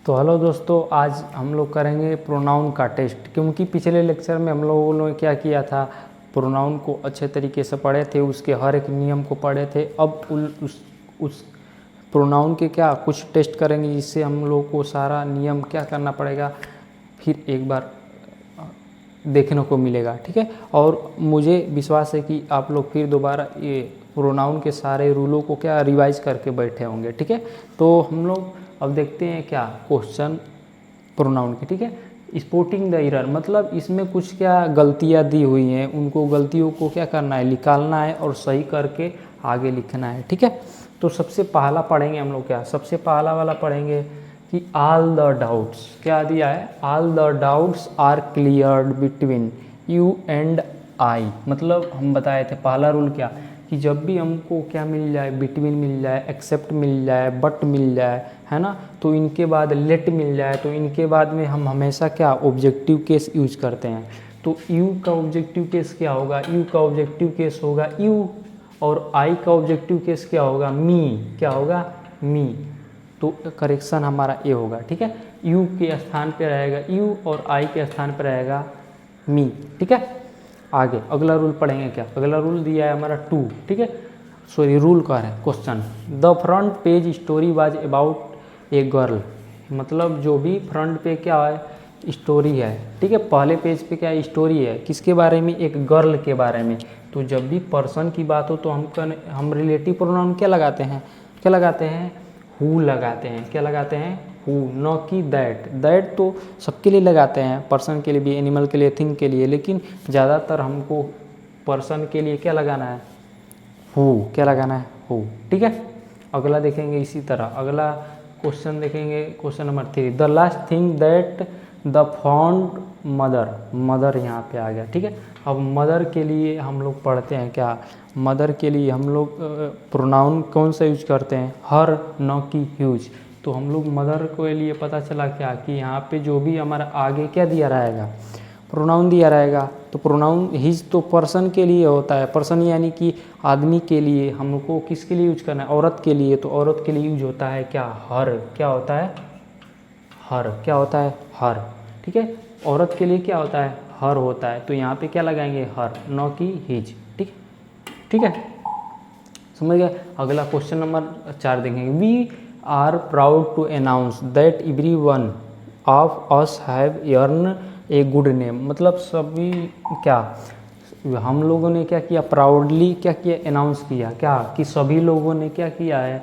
तो हेलो दोस्तों, आज हम लोग करेंगे प्रोनाउन का टेस्ट। क्योंकि पिछले लेक्चर में हम लोगों ने क्या किया था, प्रोनाउन को अच्छे तरीके से पढ़े थे, उसके हर एक नियम को पढ़े थे। अब उस प्रोनाउन के क्या कुछ टेस्ट करेंगे, जिससे हम लोग को सारा नियम क्या करना पड़ेगा फिर एक बार देखने को मिलेगा। ठीक है, और मुझे विश्वास है कि आप लोग फिर दोबारा ये प्रोनाउन के सारे रूलों को क्या रिवाइज करके बैठे होंगे। ठीक है, तो हम लोग अब देखते हैं क्या क्वेश्चन प्रोनाउन के। ठीक है, स्पॉटिंग द एरर मतलब इसमें कुछ क्या गलतियां दी हुई हैं, उनको गलतियों को क्या करना है, निकालना है और सही करके आगे लिखना है। ठीक है, तो सबसे पहला पढ़ेंगे हम लोग क्या, सबसे पहला वाला पढ़ेंगे कि ऑल द डाउट्स। क्या दिया है, all the doubts are cleared between you and I. मतलब हम बताए थे पहला रूल क्या, कि जब भी हमको क्या मिल जाए, बिटवीन मिल जाए, एक्सेप्ट मिल जाए, बट मिल जाए, है ना, तो इनके बाद लेट मिल जाए, तो इनके बाद में हम हमेशा क्या ऑब्जेक्टिव केस यूज करते हैं। तो यू का ऑब्जेक्टिव केस क्या होगा, यू का ऑब्जेक्टिव केस होगा यू, और आई का ऑब्जेक्टिव केस क्या होगा, मी। क्या होगा, मी। तो करेक्शन हमारा ये होगा। ठीक है, यू के स्थान पे रहेगा यू और आई के स्थान पे रहेगा मी। ठीक है, आगे अगला रूल पढ़ेंगे क्या, अगला रूल दिया है हमारा 2। ठीक है, सॉरी रूल का है question. The front page story was about a girl. मतलब जो भी फ्रंट पे क्या है, स्टोरी है। ठीक है, पहले पेज पे क्या स्टोरी है, किसके बारे में, एक गर्ल के बारे में। तो जब भी पर्सन की बात हो तो हम रिलेटिव प्रोनाउन क्या लगाते हैं, क्या लगाते हैं, हु लगाते हैं। क्या लगाते हैं, हु, न कि दैट। दैट तो सबके लिए लगाते हैं, पर्सन के लिए भी, एनिमल के लिए, थिंग के लिए, लेकिन ज़्यादातर हमको पर्सन के लिए क्या लगाना है, हु। क्या लगाना है, हु। ठीक है, अगला देखेंगे इसी तरह। अगला क्वेश्चन देखेंगे, question number 3। The last thing that the found mother. Mother यहाँ पे आ गया। ठीक है, अब मदर के लिए हम लोग पढ़ते हैं क्या, मदर के लिए हम लोग प्रोनाउन कौन सा यूज करते हैं, हर, न कि ह्यूज। तो हम लोग मदर के लिए पता चला क्या, कि यहाँ पे जो भी हमारा आगे क्या दिया रहेगा, प्रोनाउन दिया रहेगा। तो प्रोनाउन हिज तो पर्सन के लिए होता है, पर्सन यानी कि आदमी के लिए। हमको किसके लिए यूज करना है, औरत के लिए। तो औरत के लिए यूज होता है क्या, हर। क्या होता है, हर। क्या होता है, हर। ठीक है, औरत के लिए क्या होता है, हर होता है। तो यहाँ पे क्या लगाएंगे, हर, न कि हिज। ठीक, ठीक है, समझ गया। अगला क्वेश्चन नंबर 4 देखेंगे। We are proud to announce that every one of us have earn a good name. मतलब सभी क्या, हम लोगों ने क्या किया, प्राउडली क्या किया, अनाउंस किया क्या, कि सभी लोगों ने क्या किया है,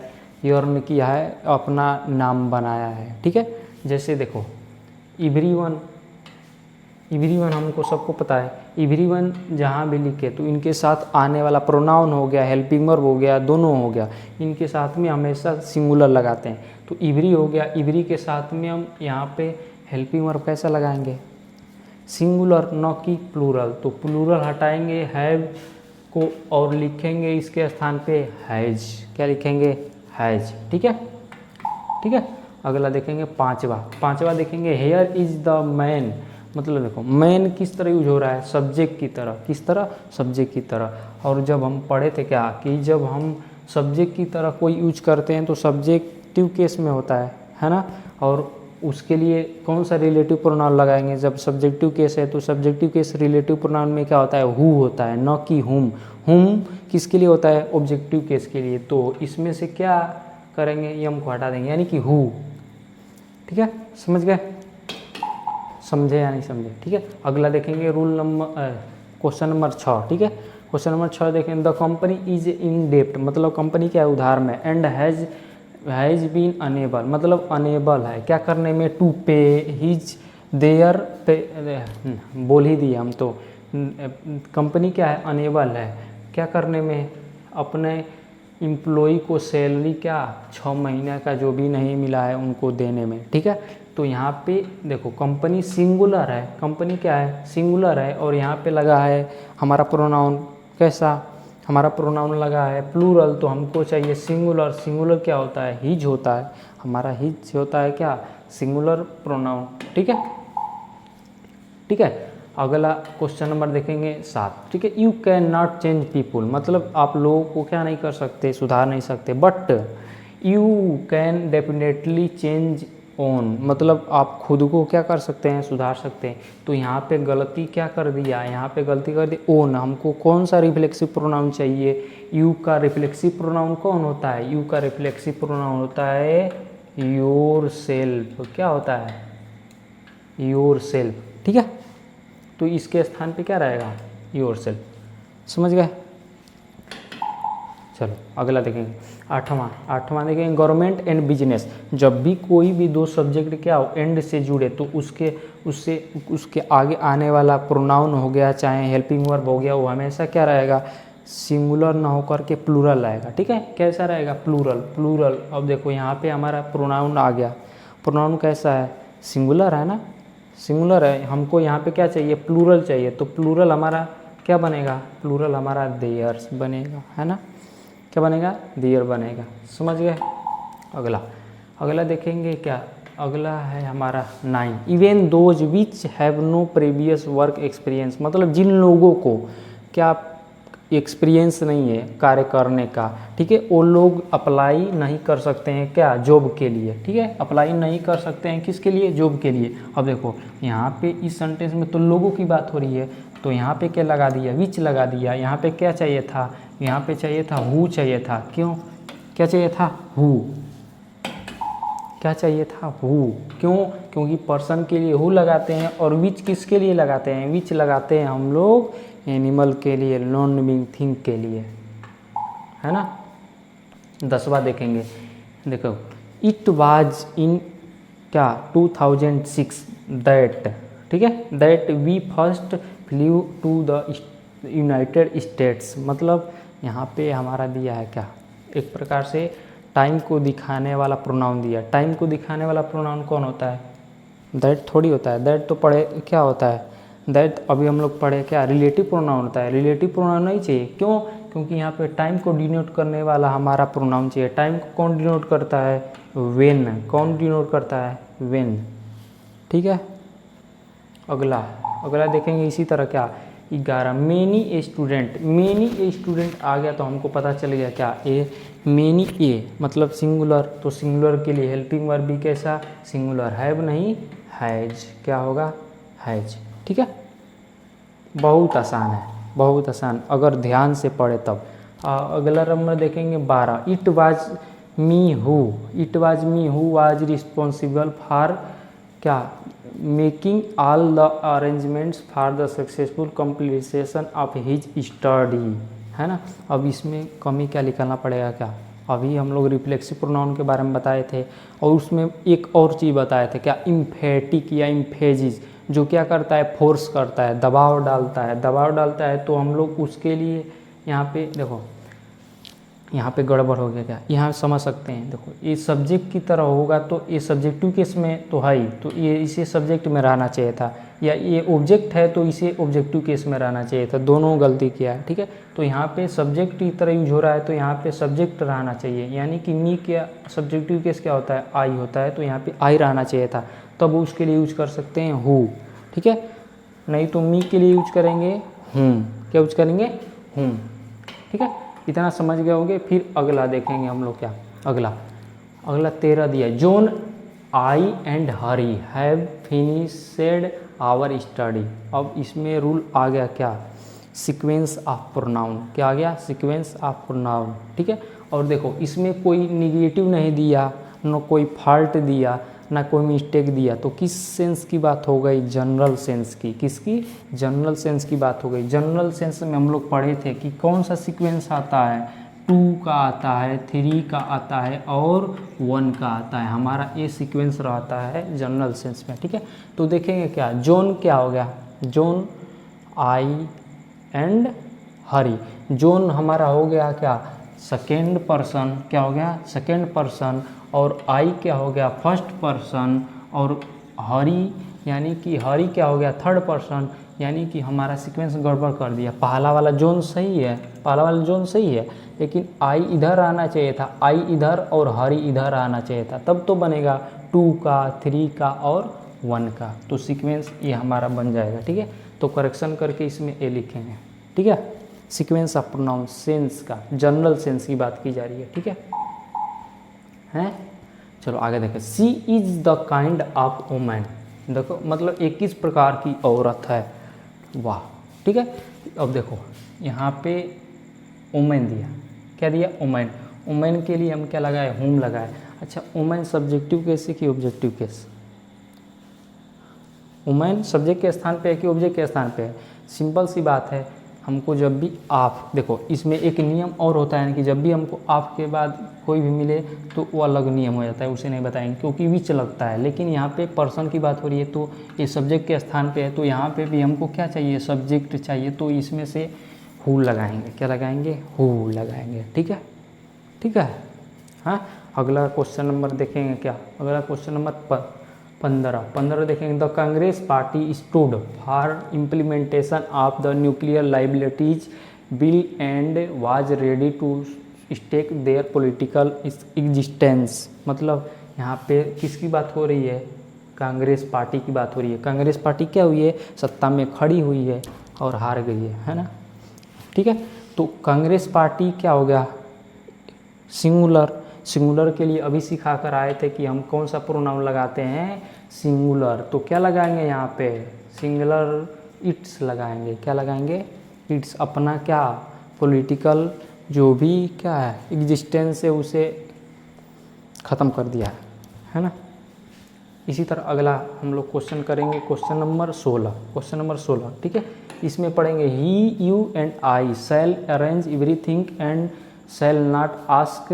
अर्न किया है, अपना नाम बनाया है। ठीक है, जैसे देखो एवरीवन, एवरीवन हमको सबको पता है, एवरीवन जहाँ भी लिखे तो इनके साथ आने वाला प्रोनाउन हो गया, हेल्पिंग वर्ब हो गया, दोनों हो गया, इनके साथ में हमेशा सिंगुलर लगाते हैं। तो एवरी हो गया, एवरी के साथ में हम यहाँ पे हेल्पिंग वर्ब कैसा लगाएंगे, सिंगुलर, न कि प्लूरल। तो प्लूरल हटाएंगे हैव को और लिखेंगे इसके स्थान पे हैज। क्या लिखेंगे, हैज। ठीक है, ठीक है, अगला देखेंगे पांचवा देखेंगे। Here is the man. मतलब देखो मैन किस तरह यूज हो रहा है, सब्जेक्ट की तरह। किस तरह, सब्जेक्ट की तरह। और जब हम पढ़े थे क्या, कि जब हम सब्जेक्ट की तरह कोई यूज करते हैं तो सब्जेक्टिव केस में होता है ना। और उसके लिए कौन सा रिलेटिव प्रोनाउन लगाएंगे, जब सब्जेक्टिव केस है तो सब्जेक्टिव केस रिलेटिव प्रोनाउन में क्या होता है, हु होता है, न कि हुम। हुम किसके लिए होता है, ऑब्जेक्टिव केस के लिए। तो इसमें से क्या करेंगे, ये हमको हटा देंगे, यानी कि हु। ठीक है, समझ गए, समझे या नहीं समझे। ठीक है, अगला देखेंगे रूल नंबर क्वेश्चन नंबर 6। ठीक है, क्वेश्चन नंबर 6 देखें। द कंपनी इज इन डेप्ट। मतलब कंपनी क्या है, उधार में। And has been unable. मतलब अनेबल है क्या करने में, टू पे हिज देयर पे। बोल ही दिए हम तो, कंपनी क्या है, अनेबल है क्या करने में, अपने एम्प्लॉई को सैलरी क्या 6 महीने का जो भी नहीं मिला है उनको देने में। ठीक है, तो यहाँ पे देखो कंपनी सिंगुलर है, कंपनी क्या है, सिंगुलर है, और यहाँ पे लगा है हमारा प्रोनाउन कैसा, हमारा प्रोनाउन लगा है प्लूरल। तो हमको चाहिए सिंगुलर। सिंगुलर क्या होता है, हिज होता है, हमारा हिज होता है क्या, सिंगुलर प्रोनाउन। ठीक है, ठीक है, अगला क्वेश्चन नंबर देखेंगे 7। ठीक है, you can not change people. मतलब आप लोगों को क्या नहीं कर सकते, सुधार नहीं सकते, but you can definitely change own, मतलब आप खुद को क्या कर सकते हैं, सुधार सकते हैं। तो यहाँ पे गलती क्या कर दिया, यहाँ पे गलती कर दी ओन। हमको कौन सा रिफ्लेक्सिव प्रोनाउन चाहिए, यू का रिफ्लेक्सिव प्रोनाउन कौन होता है, यू का रिफ्लेक्सिव प्रोनाउन होता है योर सेल्फ। क्या होता है, योर सेल्फ, ठीक है। तो इसके स्थान पे क्या रहेगा, योर सेल्फ, समझ गए। चलो अगला देखेंगे, आठवां देखेंगे गवर्नमेंट एंड बिजनेस। जब भी कोई भी दो सब्जेक्ट क्या हो एंड से जुड़े तो उसके आगे आने वाला प्रोनाउन हो गया चाहे हेल्पिंग वर्ब हो गया, वो हमेशा क्या रहेगा, सिंगुलर ना होकर के प्लूरल आएगा, ठीक है। कैसा रहेगा, प्लूरल। अब देखो यहाँ पे हमारा प्रोनाउन आ गया, प्रोनाउन कैसा है, सिंगुलर है ना, सिंगुलर है। हमको यहाँ पे क्या चाहिए, प्लूरल चाहिए। तो प्लूरल हमारा क्या बनेगा, प्लूरल हमारा देयर्स बनेगा, है ना। क्या बनेगा, देयर बनेगा, समझ गए। अगला देखेंगे क्या, अगला है हमारा 9, even those which have no previous work experience. मतलब जिन लोगों को क्या एक्सपीरियंस नहीं है कार्य करने का, ठीक है, वो लोग अप्लाई नहीं कर सकते हैं क्या, जॉब के लिए, ठीक है। अप्लाई नहीं कर सकते हैं किसके लिए, जॉब के लिए। अब देखो यहाँ पे इस सेंटेंस में तो लोगों की बात हो रही है, तो यहाँ पे क्या लगा दिया, विच लगा दिया। यहाँ पे क्या चाहिए था, यहाँ पे चाहिए था हु चाहिए था। क्यों, क्या चाहिए था, हु। क्या चाहिए था, हु। क्यों, क्योंकि पर्सन के लिए हु लगाते हैं, और विच किसके लिए लगाते हैं, विच लगाते हैं हम लोग एनिमल के लिए, नॉन लिविंग थिंग के लिए, है ना। 10वां देखेंगे, देखो इट वाज इन क्या 2006 दैट, ठीक है, that we first flew to the United States. मतलब यहाँ पे हमारा दिया है क्या, एक प्रकार से टाइम को दिखाने वाला प्रोनाउन दिया। टाइम को दिखाने वाला प्रोनाउन कौन होता है, दैट थोड़ी होता है। दैट तो पढ़े क्या होता है, दैट अभी हम लोग पढ़े क्या, रिलेटिव प्रोनाउन होता है। रिलेटिव प्रोनाउन नहीं चाहिए, क्यों, क्योंकि यहाँ पे टाइम को डिनोट करने वाला हमारा प्रोनाउन चाहिए। टाइम को कौन डिनोट करता है, व्हेन। कौन डिनोट करता है, व्हेन, ठीक है। अगला देखेंगे इसी तरह क्या, 11 मेनी स्टूडेंट आ गया तो हमको पता चल गया क्या, मेनी मतलब सिंगुलर। तो सिंगुलर के लिए हेल्पिंग वर्ब भी कैसा, सिंगुलर, हैव नहीं हैज, क्या होगा, हैज, ठीक है। बहुत आसान है, बहुत आसान, अगर ध्यान से पढ़े तब। अगला नंबर देखेंगे 12, it was me who was responsible for क्या, making all the arrangements for the successful completion of his study, है ना। अब इसमें कमी क्या निकालना पड़ेगा, क्या, अभी हम लोग रिफ्लेक्सिव प्रोनाउन के बारे में बताए थे, और उसमें एक और चीज़ बताए थे क्या, इम्फेटिक या इम्फेजिस, जो क्या करता है, फोर्स करता है, दबाव डालता है। तो हम लोग उसके लिए यहाँ पे देखो, यहाँ पे गड़बड़ हो गया क्या, यहाँ समझ सकते हैं। देखो ये सब्जेक्ट की तरह होगा तो ये सब्जेक्टिव केस में तो है ही, तो ये इसे सब्जेक्ट में रहना चाहिए था, या ये ऑब्जेक्ट है तो इसे ऑब्जेक्टिव केस में रहना चाहिए था। दोनों गलती किया है, ठीक है। तो यहाँ पे सब्जेक्ट की तरह यूज हो रहा है तो यहाँ पे सब्जेक्ट रहना चाहिए, यानी कि मी क्या सब्जेक्टिव केस क्या होता है, आई होता है, तो यहाँ पे आई रहना चाहिए था, तब उसके लिए यूज कर सकते हैं हु, ठीक है। नहीं तो मी के लिए यूज करेंगे क्या यूज करेंगे, ठीक है। इतना समझ गए होंगे। फिर अगला देखेंगे हम लोग क्या, अगला 13 दिया, John I and Hari have finished our study. अब इसमें रूल आ गया क्या, सीक्वेंस ऑफ प्रोनाउन, क्या आ गया, सीक्वेंस ऑफ प्रोनाउन, ठीक है। और देखो इसमें कोई निगेटिव नहीं दिया, न कोई फॉल्ट दिया, ना कोई मिस्टेक दिया, तो किस सेंस की बात हो गई, जनरल सेंस की। किसकी, जनरल सेंस की बात हो गई। जनरल सेंस में हम लोग पढ़े थे कि कौन सा सीक्वेंस आता है, 2 का आता है, 3 का आता है और 1 का आता है, हमारा ये सीक्वेंस रहता है जनरल सेंस में, ठीक है। तो देखेंगे क्या, जोन क्या हो गया, zone I and Hari. Zone हमारा हो गया क्या, सेकेंड पर्सन, क्या हो गया, सेकेंड पर्सन, और आई क्या हो गया, फर्स्ट पर्सन, और हरी यानी कि हरी क्या हो गया, थर्ड पर्सन, यानी कि हमारा सीक्वेंस गड़बड़ कर दिया। पहला वाला जोन सही है, पहला वाला जोन सही है, लेकिन आई इधर आना चाहिए था, आई इधर और हरी इधर आना चाहिए था, तब तो बनेगा 2 का, 3 का और 1 का, तो सीक्वेंस ये हमारा बन जाएगा, ठीक है। तो करेक्शन करके इसमें ए लिखेंगे, ठीक है। सीक्वेंस ऑफ प्रोनाउन सेंस का, जनरल सेंस की बात की जा रही है, ठीक है। चलो आगे देखें, she is the kind of woman, देखो मतलब एक किस प्रकार की औरत है, वाह, ठीक है। अब देखो यहाँ पे वुमेन दिया, क्या दिया, वुमेन, वुमेन के लिए हम क्या लगाए, होम लगाए। अच्छा, वुमेन सब्जेक्टिव केस है कि ऑब्जेक्टिव केस, वुमेन सब्जेक्ट के स्थान पे है कि ऑब्जेक्ट के स्थान पे है, सिंपल सी बात है। हमको जब भी आप देखो, इसमें एक नियम और होता है कि जब भी हमको आप के बाद कोई भी मिले तो वो अलग नियम हो जाता है, उसे नहीं बताएंगे क्योंकि विच लगता है। लेकिन यहाँ पे पर्सन की बात हो रही है तो ये सब्जेक्ट के स्थान पे है, तो यहाँ पे भी हमको क्या चाहिए, सब्जेक्ट चाहिए, तो इसमें से हु लगाएंगे, क्या लगाएंगे, हु लगाएंगे, ठीक है, ठीक है। हाँ, अगला क्वेश्चन नंबर देखेंगे क्या, अगला क्वेश्चन नंबर 15 देखेंगे। The Congress party stood for implementation of the nuclear liabilities bill and was ready to stake their political existence, मतलब यहाँ पे किसकी बात हो रही है, कांग्रेस पार्टी की बात हो रही है। कांग्रेस पार्टी क्या हुई है, सत्ता में खड़ी हुई है और हार गई है ना, ठीक है। तो कांग्रेस पार्टी क्या हो गया, सिंगुलर, सिंगुलर के लिए अभी सिखा कर आए थे कि हम कौन सा प्रोनाउन लगाते हैं, सिंगुलर, तो क्या लगाएंगे यहाँ पे, सिंगुलर इट्स लगाएंगे, क्या लगाएंगे, इट्स, अपना क्या पॉलिटिकल जो भी क्या है एग्जिस्टेंस है उसे ख़त्म कर दिया है ना। इसी तरह अगला हम लोग क्वेश्चन करेंगे, क्वेश्चन नंबर 16, ठीक है। इसमें पढ़ेंगे ही, you and I shall arrange everything and shall not ask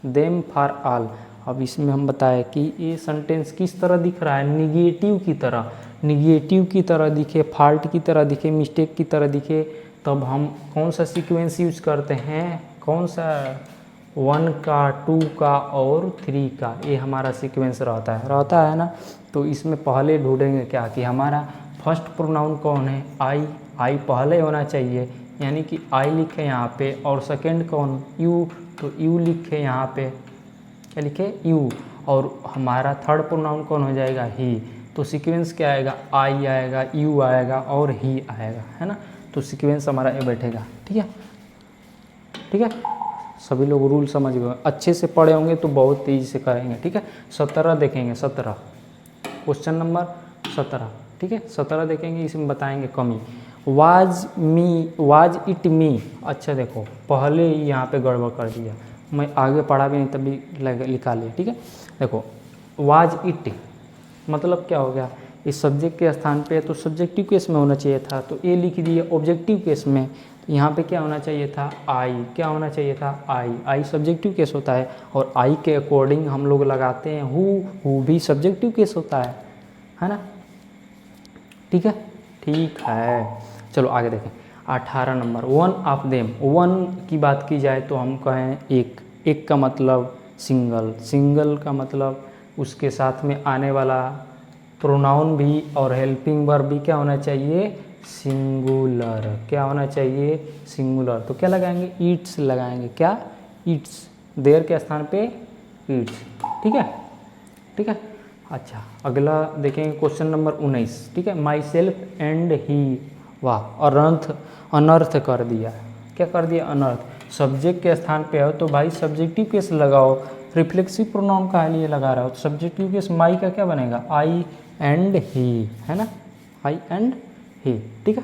them for all. अब इसमें हम बताएं कि ये सेंटेंस किस तरह दिख रहा है, निगेटिव की तरह, निगेटिव की तरह दिखे, फॉल्ट की तरह दिखे, मिस्टेक की तरह दिखे, तब हम कौन सा सीक्वेंस यूज करते हैं, कौन सा, 1 का, 2 का और 3 का, ये हमारा सीक्वेंस रहता है ना। तो इसमें पहले ढूंढेंगे क्या कि हमारा फर्स्ट प्रोनाउन कौन है, आई पहले होना चाहिए, यानी कि आई लिखे यहाँ पे, और सेकंड कौन, यू, तो यू लिखे यहाँ पे, क्या लिखे, यू, और हमारा थर्ड प्रोनाउन कौन हो जाएगा, ही। तो सीक्वेंस क्या आएगा, आई आएगा, यू आएगा और ही आएगा, है ना। तो सीक्वेंस हमारा ये बैठेगा, ठीक है, ठीक है। सभी लोग रूल समझ गए, अच्छे से पढ़े होंगे तो बहुत तेज़ी से करेंगे, ठीक है। 17 देखेंगे, 17 क्वेश्चन नंबर 17, ठीक है। 17 देखेंगे, इसमें बताएंगे कमी, वाज इट मी। अच्छा देखो, पहले ही यहाँ पे गड़बड़ कर दिया, मैं आगे पढ़ा भी नहीं तभी लिखा लिया, ठीक है। देखो वाज इट मतलब क्या हो गया, इस सब्जेक्ट के स्थान पे तो सब्जेक्टिव केस में होना चाहिए था, तो ए लिख दिए ऑब्जेक्टिव केस में, तो यहाँ पे क्या होना चाहिए था, आई, क्या होना चाहिए था, आई सब्जेक्टिव केस होता है, और आई के अकॉर्डिंग हम लोग लगाते हैं हु भी सब्जेक्टिव केस होता है ना, ठीक है, ठीक है। चलो आगे देखें, 18 number, one of them, one की बात की जाए तो हम कहें एक का मतलब सिंगल का मतलब उसके साथ में आने वाला प्रोनाउन भी और हेल्पिंग वर्ब भी क्या होना चाहिए, सिंगुलर, क्या होना चाहिए, सिंगुलर। तो क्या लगाएंगे, ईट्स लगाएंगे, क्या, ईट्स, देयर के स्थान पे ईट्स, ठीक है, ठीक है। अच्छा अगला देखेंगे क्वेश्चन नंबर 19, ठीक है। माई सेल्फ एंड ही, वाह, अनर्थ कर दिया, क्या कर दिया, अनर्थ। सब्जेक्ट के स्थान पे हो तो भाई सब्जेक्टिव केस लगाओ, रिफ्लेक्सिव प्रोनाउन का लिए लगा रहा हो तो सब्जेक्टिव केस माई का क्या बनेगा, आई एंड ही, है ना, आई एंड ही, ठीक है।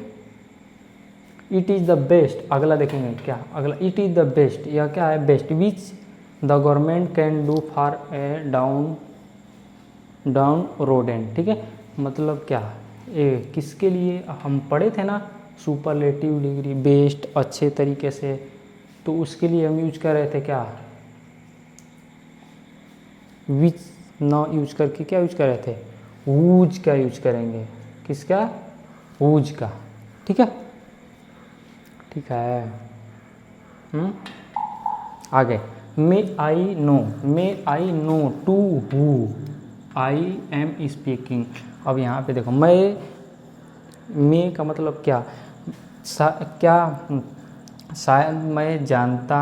इट इज़ द बेस्ट, अगला देखेंगे क्या, अगला इट इज़ द बेस्ट, यह क्या है, best which the government can do for a down rodent, ठीक है। मतलब क्या, ए किसके लिए हम पढ़े थे ना, सुपरलेटिव डिग्री, बेस्ट, अच्छे तरीके से, तो उसके लिए हम यूज कर रहे थे क्या, विच न यूज करके क्या यूज कर रहे थे, वूज का यूज करेंगे, किसका, वूज का, ठीक है, ठीक है। आगे, may I know to who I am speaking. अब यहाँ पे देखो, मैं का मतलब क्या, शायद मैं जानता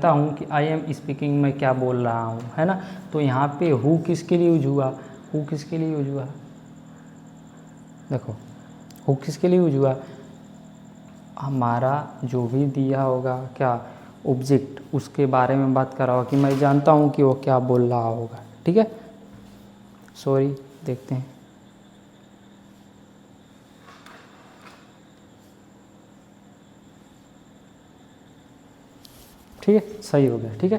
हूँ कि आई एम स्पीकिंग, मैं क्या बोल रहा हूँ, है ना। तो यहाँ पे हु किसके लिए यूज हुआ, हु किसके लिए यूज हुआ, देखो हु किसके लिए यूज हुआ, हमारा जो भी दिया होगा क्या, ऑब्जेक्ट, उसके बारे में बात कर रहा होगा कि मैं जानता हूँ कि वो क्या बोल रहा होगा। ठीक है, सॉरी, देखते हैं। ठीक है, सही हो गया। ठीक है,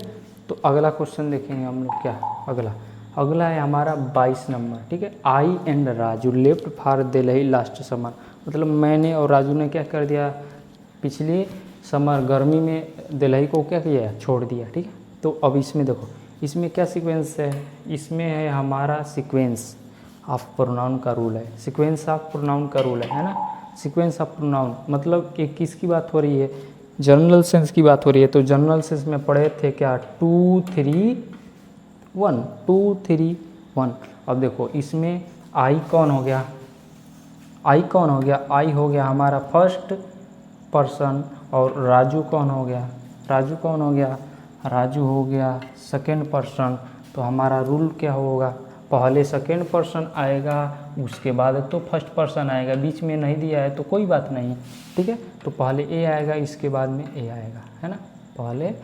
तो अगला क्वेश्चन देखेंगे हम लोग। क्या अगला है हमारा 22 नंबर। ठीक है, I and Raju left for Delhi last summer. मतलब मैंने और राजू ने क्या कर दिया, पिछले समर गर्मी में दिल्ली को क्या किया, छोड़ दिया। ठीक है, तो अब इसमें देखो, इसमें क्या सीक्वेंस है, इसमें है हमारा सीक्वेंस ऑफ प्रोनाउन का रूल है। सीक्वेंस ऑफ प्रोनाउन का रूल है ना। सीक्वेंस ऑफ प्रोनाउन मतलब एक किसकी बात हो रही है, जनरल सेंस की बात हो रही है। तो जनरल सेंस में पढ़े थे क्या, 2 3 1, 2 3 1। अब देखो इसमें आई कौन हो गया, आई कौन हो गया, आई हो गया हमारा फर्स्ट पर्सन, और राजू कौन हो गया, राजू कौन हो गया, राजू हो गया सेकेंड पर्सन। तो हमारा रूल क्या होगा, पहले सेकेंड पर्सन आएगा, उसके बाद तो फर्स्ट पर्सन आएगा, बीच में नहीं दिया है तो कोई बात नहीं। ठीक है, तो पहले ए आएगा, इसके बाद में ए आएगा, है ना। पहले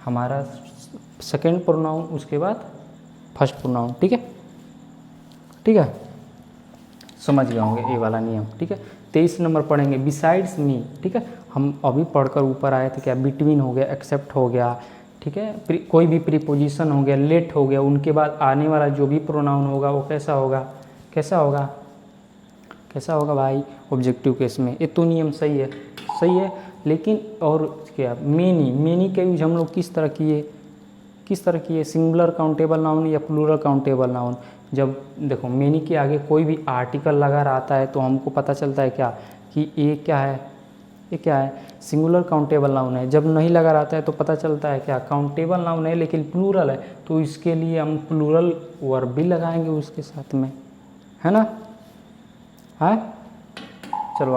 हमारा सेकेंड प्रोनाउन, उसके बाद फर्स्ट प्रोनाउन। ठीक है, ठीक है, समझ गए होंगे ये वाला नियम। ठीक है, 23 नंबर पढ़ेंगे बिसाइड्स मी। ठीक है, हम अभी पढ़कर ऊपर आए थे क्या, बिटवीन हो गया, एक्सेप्ट हो गया। ठीक है, कोई भी प्रीपोजिशन हो गया, लेट हो गया, उनके बाद आने वाला जो भी प्रोनाउन होगा वो कैसा होगा, कैसा होगा, कैसा होगा भाई, ऑब्जेक्टिव केस में। ये तो नियम सही है, सही है। लेकिन और क्या, मेनी, मेनी का यूज हम लोग किस तरह किए, किस तरह किए, सिंगुलर काउंटेबल नाउन या प्लूरल काउंटेबल नाउन। जब देखो मेनी के आगे कोई भी आर्टिकल लगा रहता है तो हमको पता चलता है क्या कि ये क्या है, ये क्या है, सिंगुलर काउंटेबल नाउन है। जब नहीं लगा रहता है तो पता चलता है क्या, काउंटेबल नाउन है लेकिन प्लूरल है, तो इसके लिए हम प्लूरल वर्ब भी लगाएंगे उसके साथ में, है ना, है। चलो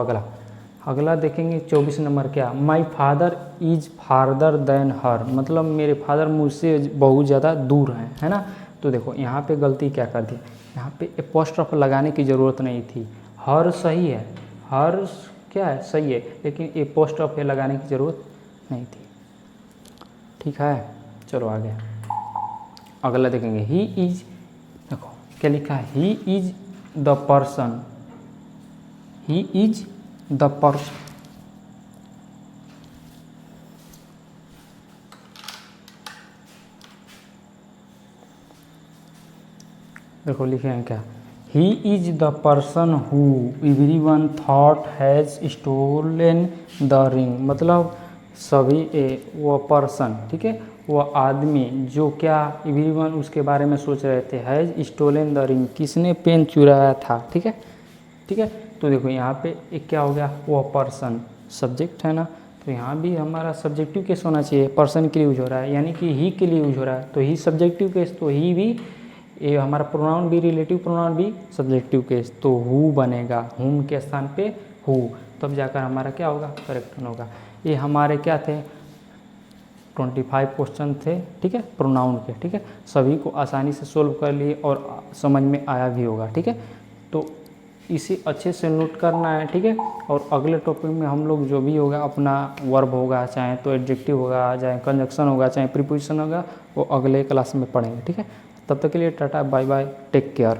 अगला देखेंगे 24 नंबर। क्या, my father is farther than her, मतलब मेरे फादर मुझसे बहुत ज़्यादा दूर हैं, है ना। तो देखो यहाँ पे गलती क्या कर दी, यहाँ पे एपोस्ट्रोफ लगाने की ज़रूरत नहीं थी। हर सही है, हर क्या है, सही है, लेकिन एपोस्ट्रोफ लगाने की ज़रूरत नहीं थी। ठीक है, चलो आगे अगला देखेंगे। ही इज, देखो क्या लिखा है, he is the person, he is the person. देखो लिखे हैं क्या, he is the person who everyone thought has stolen the ring. मतलब सभी वो पर्सन, ठीक है, वो आदमी जो क्या, एवरीवन उसके बारे में सोच रहे थे, हैज़ स्टोलन द रिंग, किसने पेन चुराया था। ठीक है, ठीक है, तो देखो यहाँ पे एक क्या हो गया, वो पर्सन सब्जेक्ट है ना, तो यहाँ भी हमारा सब्जेक्टिव केस होना चाहिए। पर्सन के लिए यूज हो रहा है, यानी कि ही के लिए यूज हो रहा है, तो ही सब्जेक्टिव केस, तो ही भी ये हमारा प्रोनाउन भी रिलेटिव प्रोनाउन भी सब्जेक्टिव केस, तो हु बनेगा, हुम के स्थान पे हु, तब जाकर हमारा क्या होगा, करेक्ट होगा। ये हमारे क्या थे, 25 क्वेश्चन थे, ठीक है, प्रोनाउन के। ठीक है, सभी को आसानी से सोल्व कर लिए और समझ में आया भी होगा। ठीक है, तो इसे अच्छे से नोट करना है। ठीक है, और अगले टॉपिक में हम लोग जो भी होगा अपना वर्ब होगा, चाहे तो एडजेक्टिव होगा, चाहे कंजक्शन होगा, चाहे प्रीपोजिशन होगा, वो अगले क्लास में पढ़ेंगे। ठीक है, तब तक के लिए tata bye bye, take care.